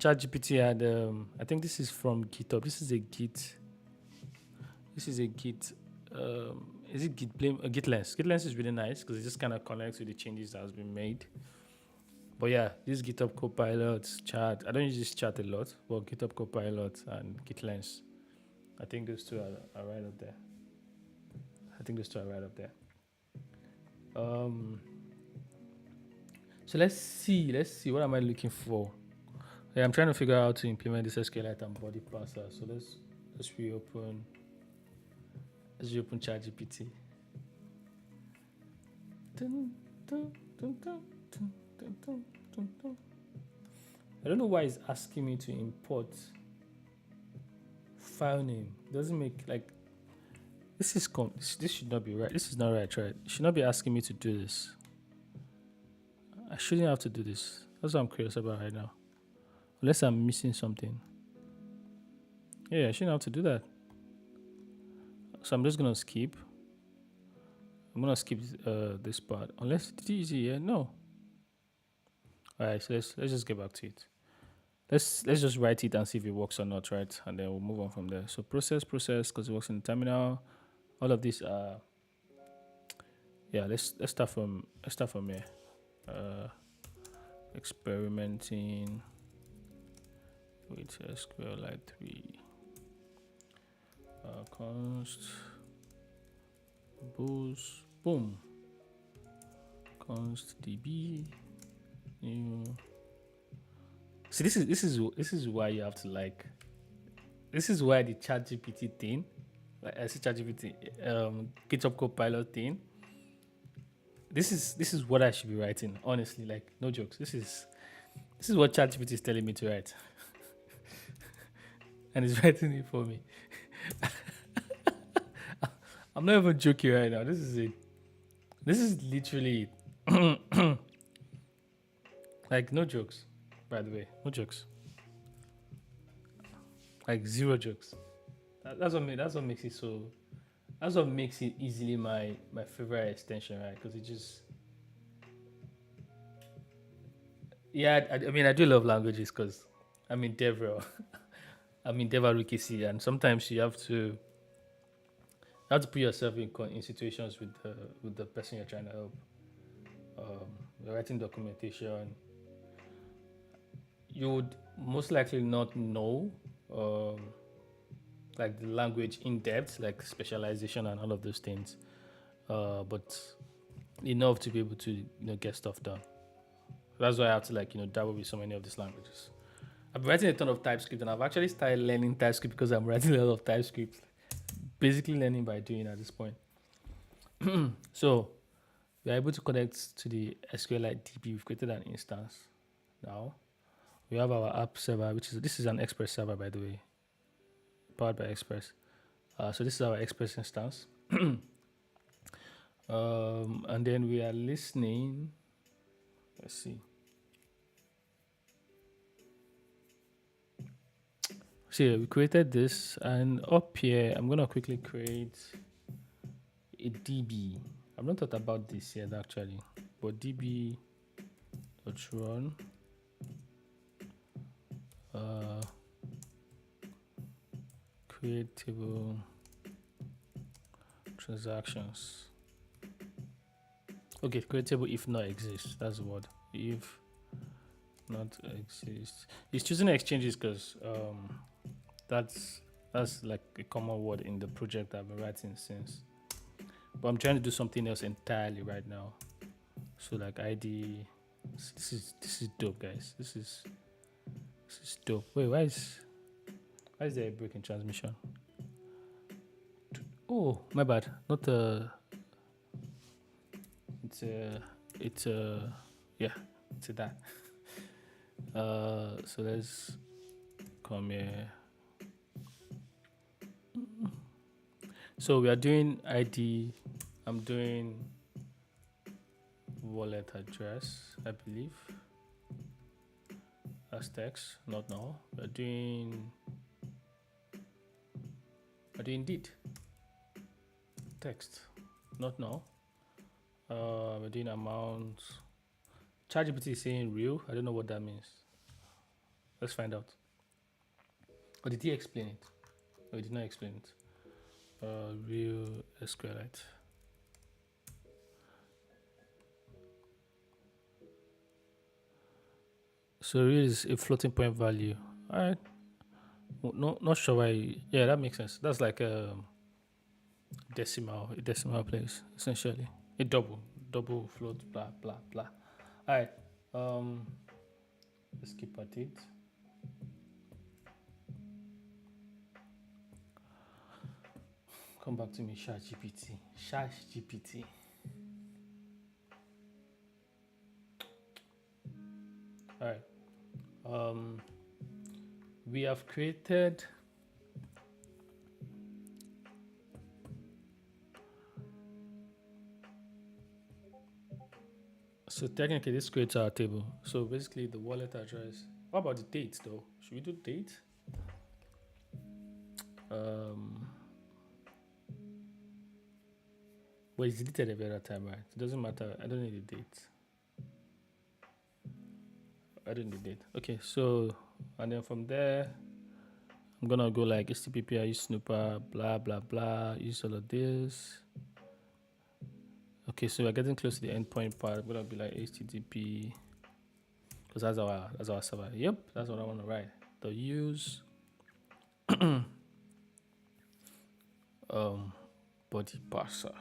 ChatGPT and I think this is from GitHub. This is a Git. This is a Git. Is it Git Blame? GitLens. GitLens is really nice because it just kind of connects with the changes that has been made. But yeah, this GitHub Copilot, Chat. I don't use this Chat a lot, but GitHub Copilot and GitLens. I think those two are right up there. So let's see. What am I looking for? Yeah, I'm trying to figure out how to implement this SQLite and body parser. So let's reopen. Let's reopen ChatGPT. I don't know why it's asking me to import file name. It doesn't make this should not be right. This is not right. It should not be asking me to do this. I shouldn't have to do this. That's what I'm curious about right now. Unless I'm missing something. Yeah, I shouldn't have to do that. So I'm just gonna skip. I'm gonna skip this part. Unless it's easy, yeah? No. Alright, so let's just get back to it. Let's just write it and see if it works or not, right? And then we'll move on from there. So process, because it works in the terminal. All of these are let's start from here. Experimenting with SQLite 3. Const boost boom. Const db new. See, this is why you have to this is why the ChatGPT thing, I see ChatGPT GitHub Copilot thing. This is what I should be writing, honestly. No jokes. This is what ChatGPT is telling me to write, and it's writing it for me. I'm not even joking right now. This is it. This is literally it. No jokes. By the way, no jokes. Zero jokes. That's what makes it so. That's what makes it easily my favorite extension, right? Because it just. Yeah, I mean, I do love languages because I'm in DevRel. I'm in DevRel, and sometimes you have to put yourself in situations with the person you're trying to help. You're writing documentation. you would most likely not know like the language in depth, like specialization and all of those things, but enough to be able to get stuff done. That's why I have to dabble with so many of these languages. I've been writing a ton of TypeScript, and I've actually started learning TypeScript because I'm writing a lot of TypeScript. Basically, learning by doing at this point. So we are able to connect to the SQLite DB. We've created an instance now. We have our app server, this is an Express server, by the way, powered by Express. So this is our Express instance. And then we are listening. Let's see. So yeah, we created this, and up here, I'm gonna quickly create a DB. I've not thought about this yet actually, but DB run create table transactions. Okay, create table if not exists. That's the word. If not exists. It's choosing exchanges because that's like a common word in the project I've been writing since. But I'm trying to do something else entirely right now. So like ID, this is dope, guys. This is dope. Wait, why is there a break in transmission? Oh, my bad. Not it's yeah, it's that. So let's come here. So we are doing ID. I'm doing wallet address, I believe. As text, not now. We're doing did text, not now. We're doing amount. ChatGPT is saying real. I don't know what that means. Let's find out. Or did he explain it? No, he did not explain it. Real SQLite. So real is a floating point value. All right. No, not sure why. Yeah, that makes sense. That's like a decimal place essentially. A double float. Blah blah blah. All right. Let's keep at it. Come back to me, ChatGPT. All right. We have created so technically this creates our table. So basically the wallet address. What about the date though? Should we do date? Well, it's deleted every other time, right? It doesn't matter. I don't need the date. Okay, so and then from there I'm gonna go like HTTP, I use snooper, blah blah blah, use all of this. Okay, so we're getting close to the endpoint part. I'm gonna be like HTTP because that's our server. Yep, that's what I want to write. The use body parser.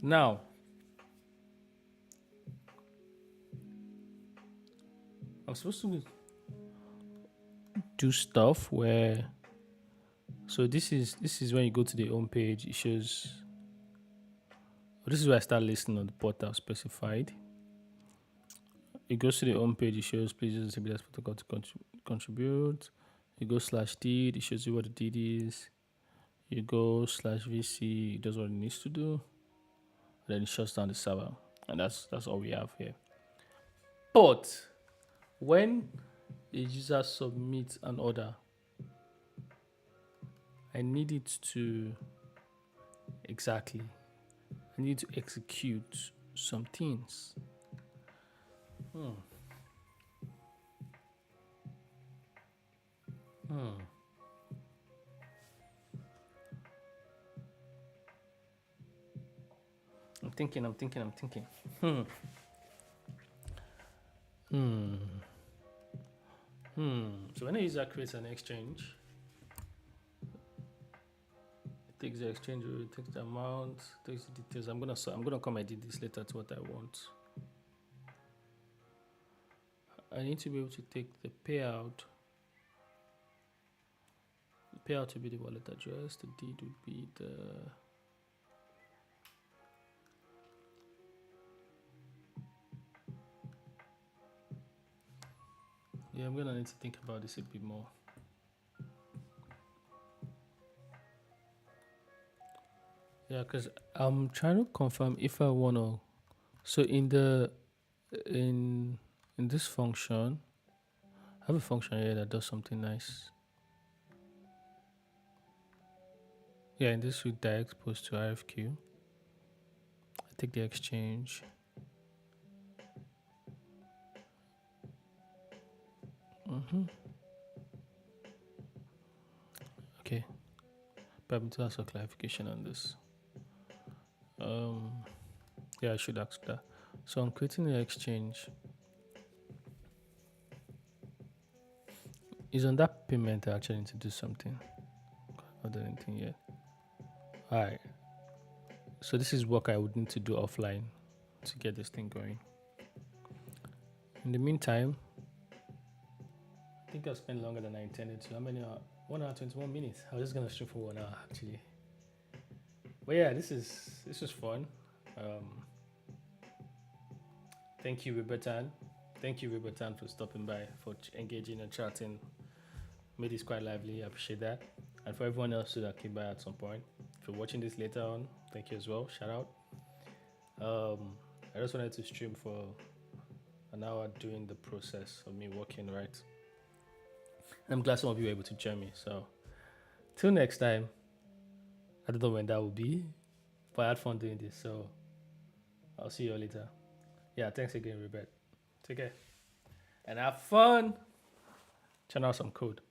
Now I'm supposed to do stuff where so this is when you go to the home page, it shows this is where I start listing on the portal specified. It goes to the home page, it shows please use the CBS protocol to contribute. You go /did, it shows you what the did is. You go /vc, it does what it needs to do. And then it shuts down the server. And that's all we have here. But when a user submits an order, I need it to I need to execute some things. I'm thinking. So when a user creates an exchange, it takes the exchange rate, it takes the amount, takes the details. I'm gonna come edit this later to what I want. I need to be able to take the payout. The payout will be the wallet address. The deed would be the yeah. I'm gonna need to think about this a bit more. Yeah, because I'm trying to confirm if I wanna. So in this function, I have a function here that does something nice. Yeah, in this with direct post to RFQ. I take the exchange. Okay, but I'm to ask for clarification on this. Yeah, I should ask that. So I'm creating the exchange. Is on that payment I actually need to do something? Not done anything yet. Alright. So this is work I would need to do offline to get this thing going. In the meantime, I think I've spent longer than I intended to. How many hours? 1 hour 21 minutes. I was just gonna stream for 1 hour actually. But yeah, this is fun. Thank you, Robertan. Thank you, Robertan, for stopping by, for engaging and chatting. Made this quite lively. I appreciate that. And for everyone else that came by at some point, if you're watching this later on, thank you as well. Shout out. I just wanted to stream for an hour doing the process of me working, right? I'm glad some of you were able to join me. So, till next time, I don't know when that will be, but I had fun doing this. So, I'll see you all later. Yeah, thanks again, Robert. Take care. And have fun. Churn out some code.